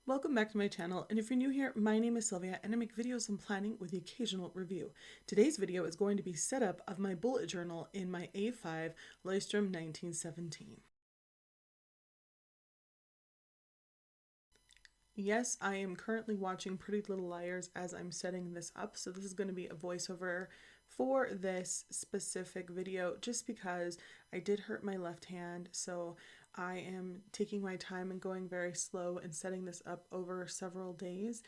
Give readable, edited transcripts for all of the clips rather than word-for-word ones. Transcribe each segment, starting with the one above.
Welcome back to my channel, and if you're new here, my name is Sylvia and I make videos on planning with the occasional review. Today's video is going to be setup of my bullet journal in my A5 Leuchtturm 1917. Yes, I am currently watching Pretty Little Liars as I'm setting this up, so this is going to be a voiceover for this specific video just because I did hurt my left hand, so I am taking my time and going very slow and setting this up over several days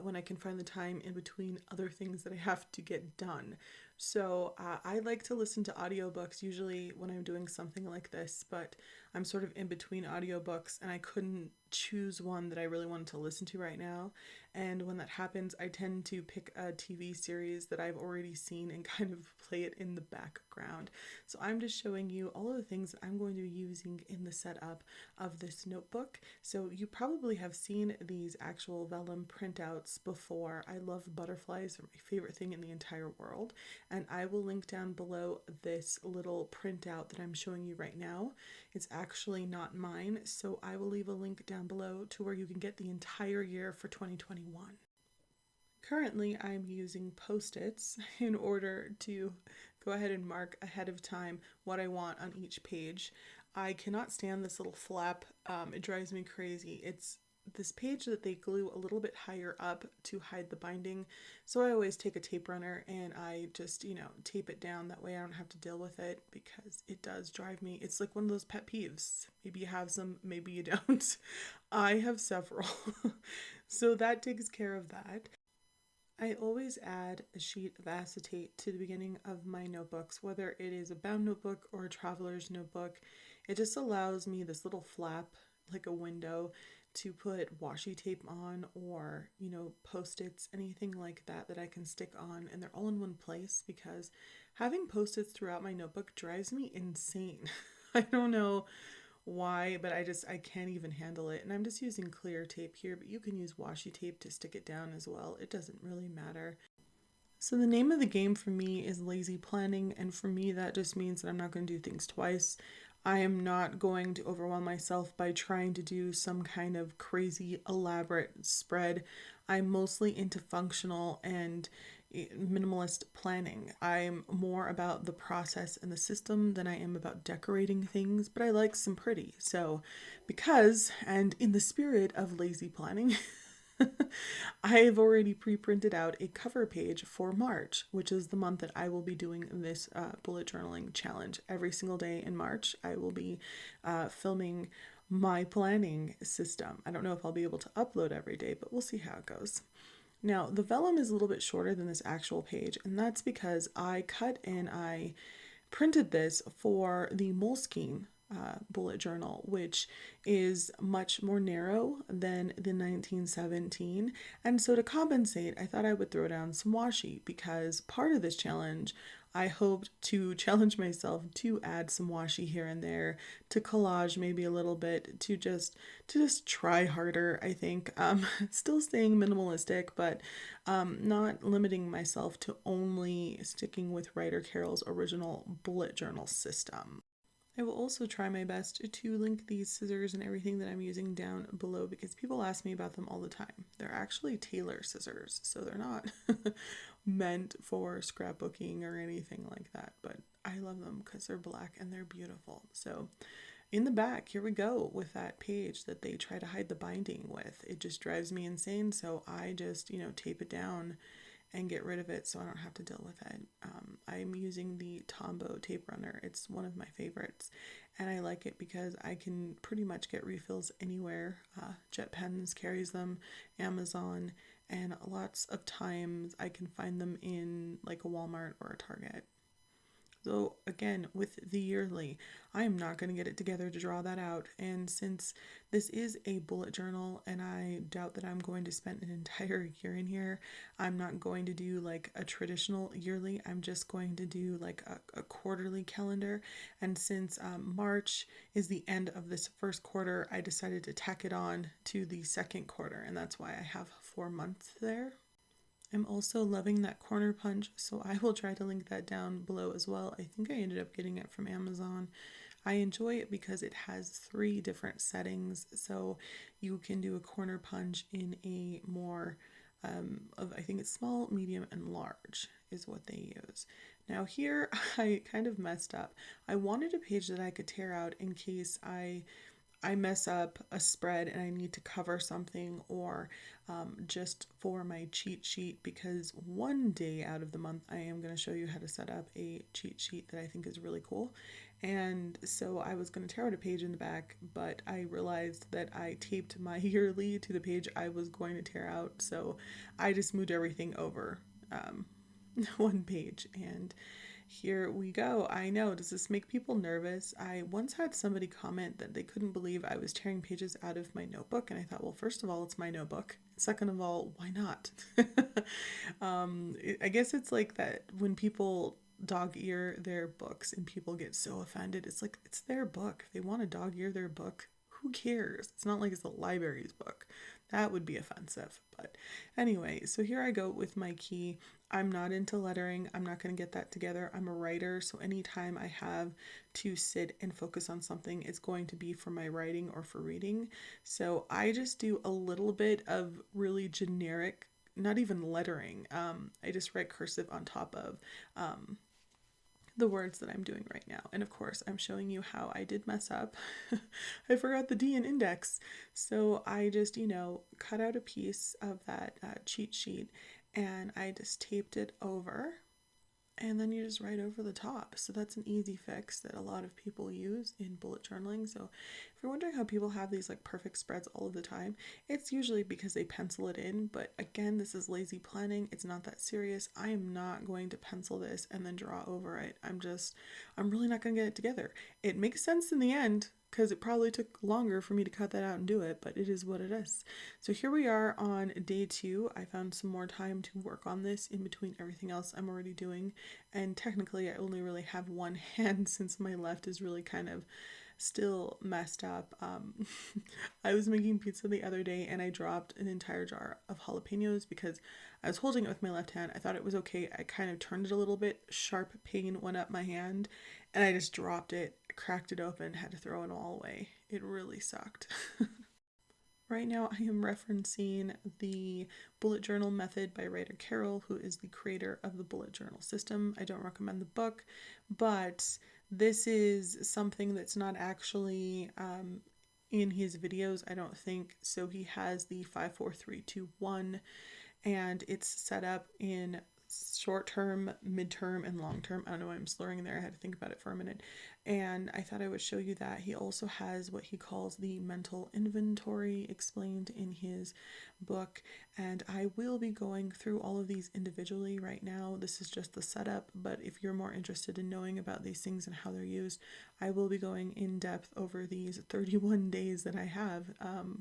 when I can find the time in between other things that I have to get done. So I like to listen to audiobooks usually when I'm doing something like this, but I'm sort of in between audiobooks and I couldn't choose one that I really wanted to listen to right now. And when that happens, I tend to pick a TV series that I've already seen and kind of play it in the background. So I'm just showing you all of the things that I'm going to be using in the setup of this notebook. So you probably have seen these actual vellum printouts before. I love butterflies, they're my favorite thing in the entire world. And I will link down below this little printout that I'm showing you right now. It's actually not mine, so I will leave a link down below to where you can get the entire year for 2021. Currently, I'm using Post-its in order to go ahead and mark ahead of time what I want on each page. I cannot stand this little flap. It drives me crazy. It's this page that they glue a little bit higher up to hide the binding. So I always take a tape runner and I just, tape it down. That way I don't have to deal with it because it does drive me. It's like one of those pet peeves. Maybe you have some, maybe you don't. I have several. So that takes care of that. I always add a sheet of acetate to the beginning of my notebooks, whether it is a bound notebook or a traveler's notebook. It just allows me this little flap, like a window, to put washi tape on or, Post-its, anything like that that I can stick on, and they're all in one place because having Post-its throughout my notebook drives me insane. I don't know why, but I can't even handle it. And I'm just using clear tape here, but you can use washi tape to stick it down as well. It doesn't really matter. So the name of the game for me is lazy planning, and for me that just means that I'm not going to do things twice. I am not going to overwhelm myself by trying to do some kind of crazy elaborate spread. I'm mostly into functional and minimalist planning. I'm more about the process and the system than I am about decorating things, but I like some pretty. So, because, and in the spirit of lazy planning, I've already pre-printed out a cover page for March, which is the month that I will be doing this bullet journaling challenge. Every single day in March, I will be filming my planning system. I don't know if I'll be able to upload every day, but we'll see how it goes. Now, the vellum is a little bit shorter than this actual page, and that's because I cut and I printed this for the Moleskine bullet journal, which is much more narrow than the 1917. And so to compensate, I thought I would throw down some washi because part of this challenge, I hoped to challenge myself to add some washi here and there, to collage maybe a little bit, to just try harder, I think. Still staying minimalistic, but not limiting myself to only sticking with Writer Carol's original bullet journal system. I will also try my best to link these scissors and everything that I'm using down below because people ask me about them all the time. They're actually tailor scissors, so they're not meant for scrapbooking or anything like that, but I love them because they're black and they're beautiful. So in the back, here we go with that page that they try to hide the binding with. It just drives me insane, so I just, tape it down and get rid of it so I don't have to deal with it. I'm using the Tombow tape runner. It's one of my favorites, and I like it because I can pretty much get refills anywhere. Jet Pens carries them, Amazon, and lots of times I can find them in like a Walmart or a Target. So again, with the yearly, I am not going to get it together to draw that out. And since this is a bullet journal and I doubt that I'm going to spend an entire year in here, I'm not going to do like a traditional yearly. I'm just going to do like a quarterly calendar. And since March is the end of this first quarter, I decided to tack it on to the second quarter. And that's why I have 4 months there. I'm also loving that corner punch, so I will try to link that down below as well. I think I ended up getting it from Amazon. I enjoy it because it has 3 different settings, so you can do a corner punch in a more I think it's small, medium, and large is what they use. Now here I kind of messed up. I wanted a page that I could tear out in case I mess up a spread and I need to cover something, or just for my cheat sheet, because one day out of the month I am going to show you how to set up a cheat sheet that I think is really cool. And so I was going to tear out a page in the back, but I realized that I taped my yearly to the page I was going to tear out, so I just moved everything over one page, and here we go. I know, does this make people nervous? I once had somebody comment that they couldn't believe I was tearing pages out of my notebook, and I thought, well, first of all, it's my notebook. Second of all, why not? I guess it's like that when people dog ear their books and people get so offended. It's like, it's their book. If they want to dog ear their book, who cares? It's not like it's the library's book. That would be offensive. But anyway, so here I go with my key. I'm not into lettering. I'm not going to get that together. I'm a writer, so anytime I have to sit and focus on something, it's going to be for my writing or for reading. So I just do a little bit of really generic, not even lettering. I just write cursive on top of the words that I'm doing right now. And of course, I'm showing you how I did mess up. I forgot the D in index. So I just, cut out a piece of that cheat sheet and I just taped it over. And then you just write over the top. So that's an easy fix that a lot of people use in bullet journaling. So if you're wondering how people have these like perfect spreads all of the time, it's usually because they pencil it in. But again, this is lazy planning. It's not that serious. I am not going to pencil this and then draw over it. I'm really not going to get it together. It makes sense in the end, because it probably took longer for me to cut that out and do it, but it is what it is. So here we are on day 2. I found some more time to work on this in between everything else I'm already doing, and technically I only really have one hand since my left is really kind of still messed up. I was making pizza the other day and I dropped an entire jar of jalapenos because I was holding it with my left hand. I thought it was okay. I kind of turned it a little bit. Sharp pain went up my hand and I just dropped it, cracked it open, had to throw it all away. It really sucked. Right now I am referencing the bullet journal method by Ryder Carroll, who is the creator of the bullet journal system. I don't recommend the book, but this is something that's not actually in his videos, I don't think. So he has the 5, 4, 3, 2, 1, and it's set up in short term, midterm, and long term. I don't know why I'm slurring there. I had to think about it for a minute. And I thought I would show you that. He also has what he calls the mental inventory explained in his book. And I will be going through all of these individually right now. This is just the setup, but if you're more interested in knowing about these things and how they're used, I will be going in depth over these 31 days that I have.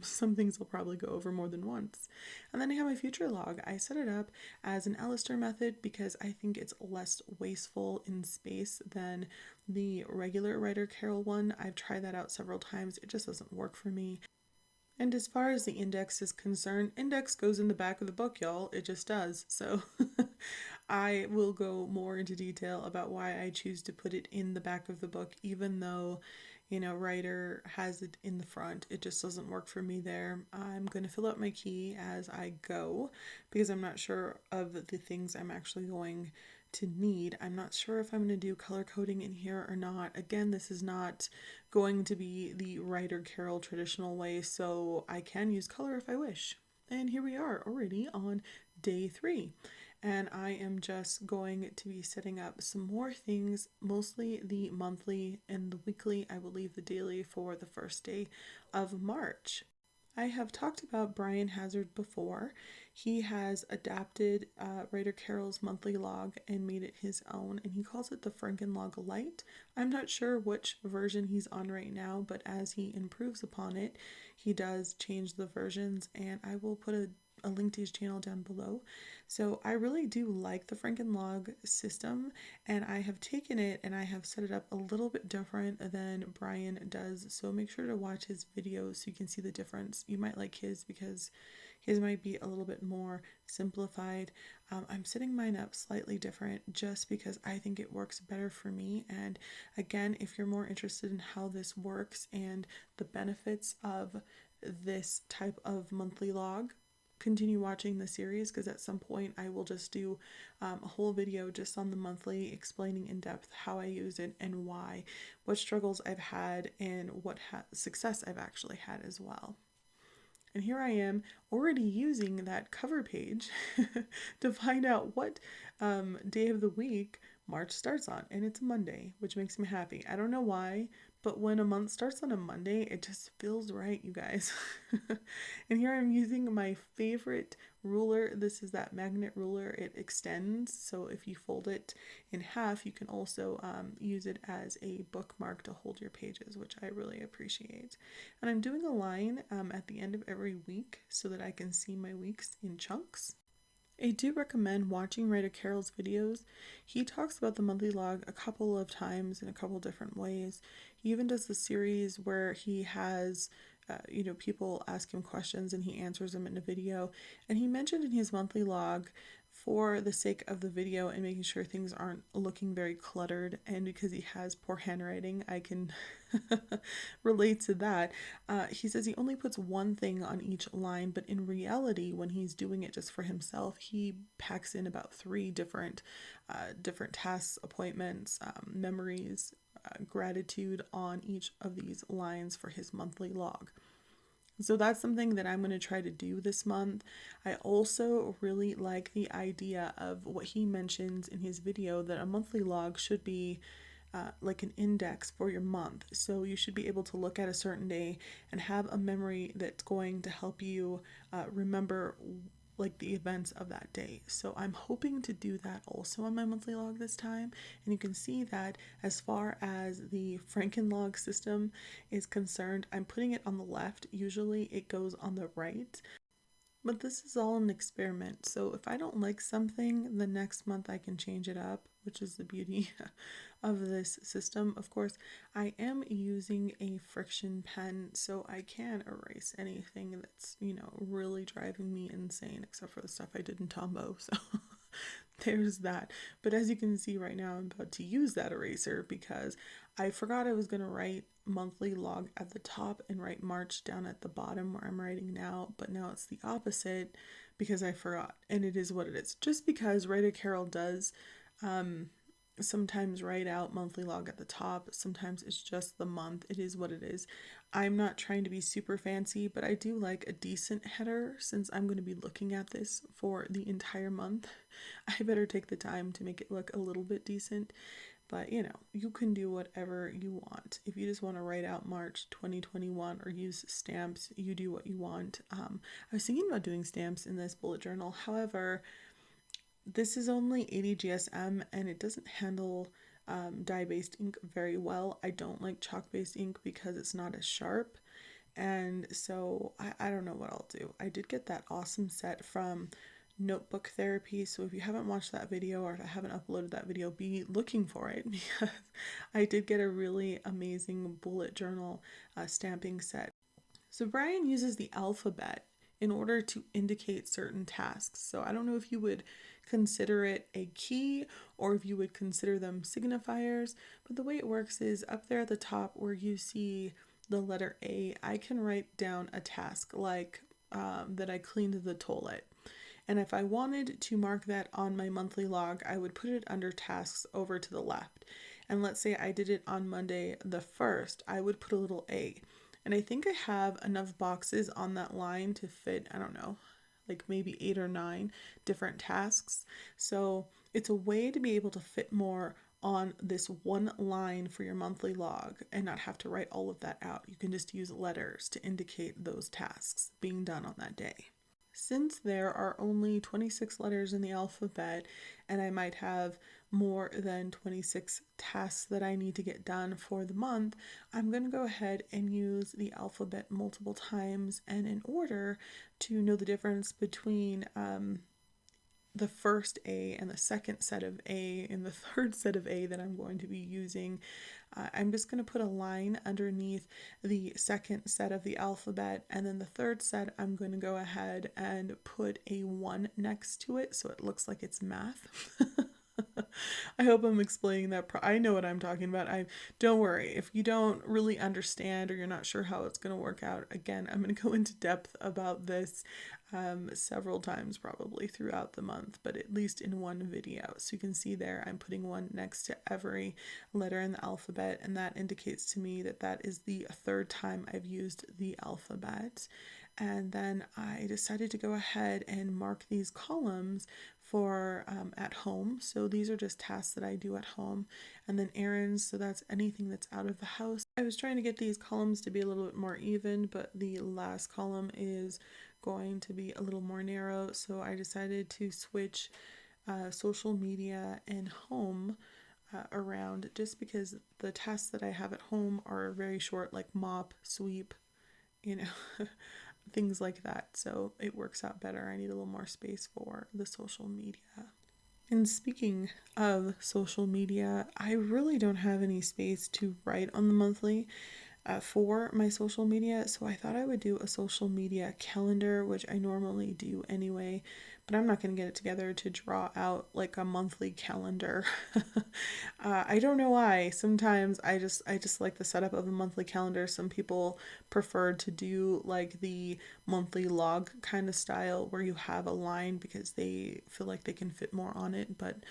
Some things I'll probably go over more than once. And then I have my future log. I set it up as an Alistair method because I think it's less wasteful in space than the regular Ryder Carroll one. I've tried that out several times. It just doesn't work for me. And as far as the index is concerned, index goes in the back of the book, y'all. It just does. So I will go more into detail about why I choose to put it in the back of the book, even though, Ryder has it in the front. It just doesn't work for me there. I'm going to fill out my key as I go because I'm not sure of the things I'm actually going to need. I'm not sure if I'm going to do color coding in here or not. Again, this is not going to be the Ryder Carroll traditional way, so I can use color if I wish. And here we are already on day 3. And I am just going to be setting up some more things, mostly the monthly and the weekly. I will leave the daily for the first day of March. I have talked about Brian Hazard before. He has adapted Ryder Carroll's monthly log and made it his own, and he calls it the Frankenlog Lite. I'm not sure which version he's on right now, but as he improves upon it, he does change the versions, and I will put a a link to his channel down below. So I really do like the Frankenlog system, and I have taken it and I have set it up a little bit different than Brian does. So make sure to watch his videos so you can see the difference. You might like his because his might be a little bit more simplified. I'm setting mine up slightly different just because I think it works better for me. And again, if you're more interested in how this works and the benefits of this type of monthly log, continue watching the series, because at some point I will just do a whole video just on the monthly, explaining in depth how I use it and why, what struggles I've had, and what success I've actually had as well. And here I am already using that cover page to find out what day of the week March starts on. And it's Monday, which makes me happy. I don't know why, but when a month starts on a Monday, it just feels right, you guys. And here I'm using my favorite ruler. This is that magnet ruler. It extends, so if you fold it in half, you can also use it as a bookmark to hold your pages, which I really appreciate. And I'm doing a line at the end of every week so that I can see my weeks in chunks. I do recommend watching Writer Carol's videos. He talks about the monthly log a couple of times in a couple different ways. He even does the series where he has people ask him questions and he answers them in a video. And he mentioned in his monthly log, for the sake of the video and making sure things aren't looking very cluttered, and because he has poor handwriting, I can relate to that. He says he only puts one thing on each line, but in reality, when he's doing it just for himself, he packs in about 3 different tasks, appointments, memories, gratitude on each of these lines for his monthly log. So that's something that I'm going to try to do this month. I also really like the idea of what he mentions in his video, that a monthly log should be like an index for your month. So you should be able to look at a certain day and have a memory that's going to help you remember like the events of that day. So I'm hoping to do that also on my monthly log this time. And you can see that as far as the Frankenlog system is concerned, I'm putting it on the left. Usually it goes on the right. But this is all an experiment. So if I don't like something, the next month I can change it up, which is the beauty of this system. Of course, I am using a friction pen, so I can erase anything that's, really driving me insane, except for the stuff I did in Tombow. So there's that. But as you can see right now, I'm about to use that eraser because I forgot I was going to write monthly log at the top and write March down at the bottom where I'm writing now, but now it's the opposite because I forgot, and it is what it is. Just because Writer Carol does sometimes write out monthly log at the top, sometimes it's just the month. It is what it is. I'm not trying to be super fancy, but I do like a decent header. Since I'm going to be looking at this for the entire month, I better take the time to make it look a little bit decent. But you can do whatever you want. If you just want to write out March 2021 or use stamps, you do what you want. I was thinking about doing stamps in this bullet journal. However, this is only 80 GSM and it doesn't handle dye-based ink very well. I don't like chalk-based ink because it's not as sharp. And so I don't know what I'll do. I did get that awesome set from Notebook Therapy, so if you haven't watched that video or if I haven't uploaded that video, be looking for it because I did get a really amazing bullet journal stamping set. So Brian uses the alphabet in order to indicate certain tasks. So I don't know if you would consider it a key or if you would consider them signifiers, but the way it works is up there at the top where you see the letter A, I can write down a task like that I cleaned the toilet. And if I wanted to mark that on my monthly log, I would put it under tasks over to the left. And let's say I did it on Monday the 1st, I would put a little A. And I think I have enough boxes on that line to fit, I don't know, like maybe 8 or 9 different tasks. So it's a way to be able to fit more on this one line for your monthly log and not have to write all of that out. You can just use letters to indicate those tasks being done on that day. Since there are only 26 letters in the alphabet and I might have more than 26 tasks that I need to get done for the month, I'm going to go ahead and use the alphabet multiple times and in order to know the difference between the first A and the second set of A and the third set of A that I'm going to be using. I'm just going to put a line underneath the second set of the alphabet, and then the third set I'm going to go ahead and put a 1 next to it so it looks like it's math. I hope I'm explaining that. I know what I'm talking about. Don't worry if you don't really understand or you're not sure how it's going to work out. Again, I'm going to go into depth about this several times probably throughout the month, but at least in one video. So you can see there I'm putting 1 next to every letter in the alphabet, and that indicates to me that that is the third time I've used the alphabet. And then I decided to go ahead and mark these columns for at home. So these are just tasks that I do at home. And then errands, so that's anything that's out of the house. I was trying to get these columns to be a little bit more even, but the last column is going to be a little more narrow. So I decided to switch social media and home around just because the tasks that I have at home are very short, like mop, sweep, you know, things like that. So it works out better. I need a little more space for the social media. And speaking of social media, I really don't have any space to write on the monthly for my social media, so I thought I would do a social media calendar, which I normally do anyway, but I'm not going to get it together to draw out like a monthly calendar. I don't know why. Sometimes I just like the setup of a monthly calendar. Some people prefer to do like the monthly log kind of style where you have a line because they feel like they can fit more on it, but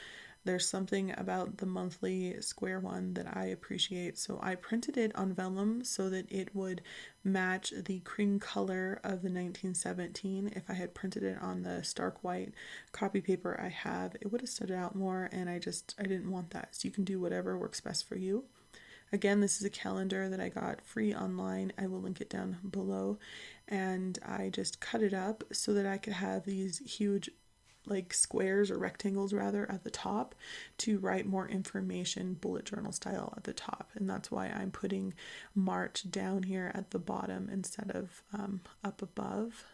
there's something about the monthly square one that I appreciate. So I printed it on vellum so that it would match the cream color of the 1917. If I had printed it on the stark white copy paper I have, it would have stood out more, and I didn't want that. So you can do whatever works best for you. Again, this is a calendar that I got free online. I will link it down below. And I just cut it up so that I could have these huge like squares or rectangles rather at the top to write more information bullet journal style at the top, and that's why I'm putting March down here at the bottom instead of up above,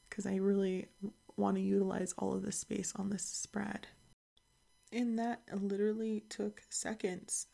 because I really want to utilize all of the space on this spread. And that literally took seconds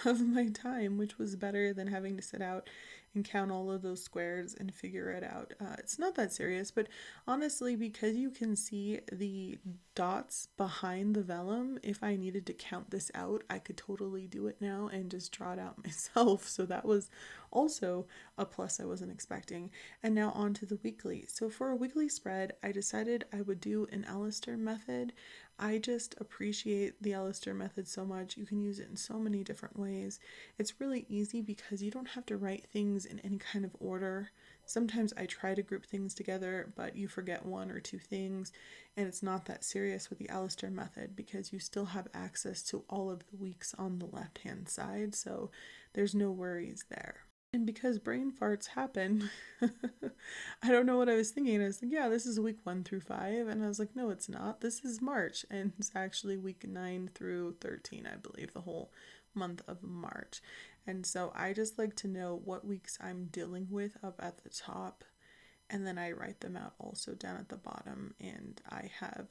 of my time, which was better than having to sit out and count all of those squares and figure it out. It's not that serious, but honestly, because you can see the dots behind the vellum, if I needed to count this out, I could totally do it now and just draw it out myself. So that was also a plus I wasn't expecting. And now on to the weekly. So for a weekly spread, I decided I would do an Alistair method. I just appreciate the Alistair method so much. You can use it in so many different ways. It's really easy because you don't have to write things in any kind of order. Sometimes I try to group things together, but you forget 1 or 2 things, and it's not that serious with the Alistair method because you still have access to all of the weeks on the left-hand side, so there's no worries there. And because brain farts happen, I don't know what I was thinking. I was like, yeah, this is week 1 through 5. And I was like, no, it's not. This is March. And it's actually week 9 through 13, I believe, the whole month of March. And so I just like to know what weeks I'm dealing with up at the top. And then I write them out also down at the bottom, and I have,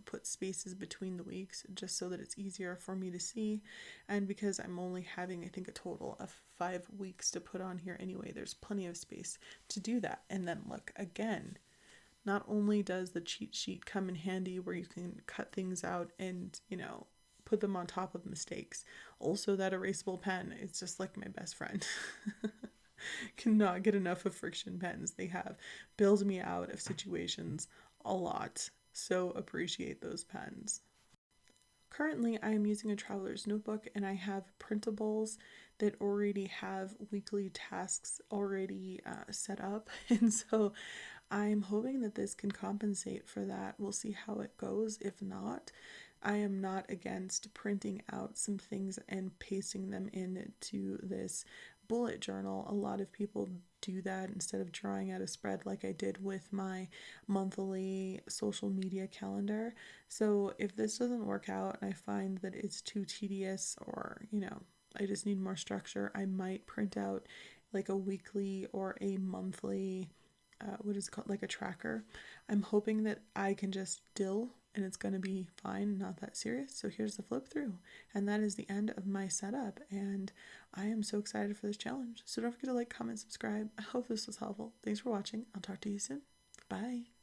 put spaces between the weeks just so that it's easier for me to see. And because I'm only having, I think, a total of 5 weeks to put on here anyway, there's plenty of space to do that. And then look, again, not only does the cheat sheet come in handy where you can cut things out and, put them on top of mistakes, also that erasable pen is just like my best friend. Cannot get enough of friction pens. They have bailed me out of situations a lot, so appreciate those pens. Currently, I am using a traveler's notebook, and I have printables that already have weekly tasks already set up, and so I'm hoping that this can compensate for that. We'll see how it goes. If not, I am not against printing out some things and pasting them into this bullet journal. A lot of people do that instead of drawing out a spread like I did with my monthly social media calendar. So if this doesn't work out and I find that it's too tedious, or, I just need more structure, I might print out like a weekly or a monthly, what is it called, like a tracker. I'm hoping that I can just dill and it's going to be fine, not that serious. So here's the flip through. And that is the end of my setup. And I am so excited for this challenge. So don't forget to like, comment, subscribe. I hope this was helpful. Thanks for watching. I'll talk to you soon. Bye.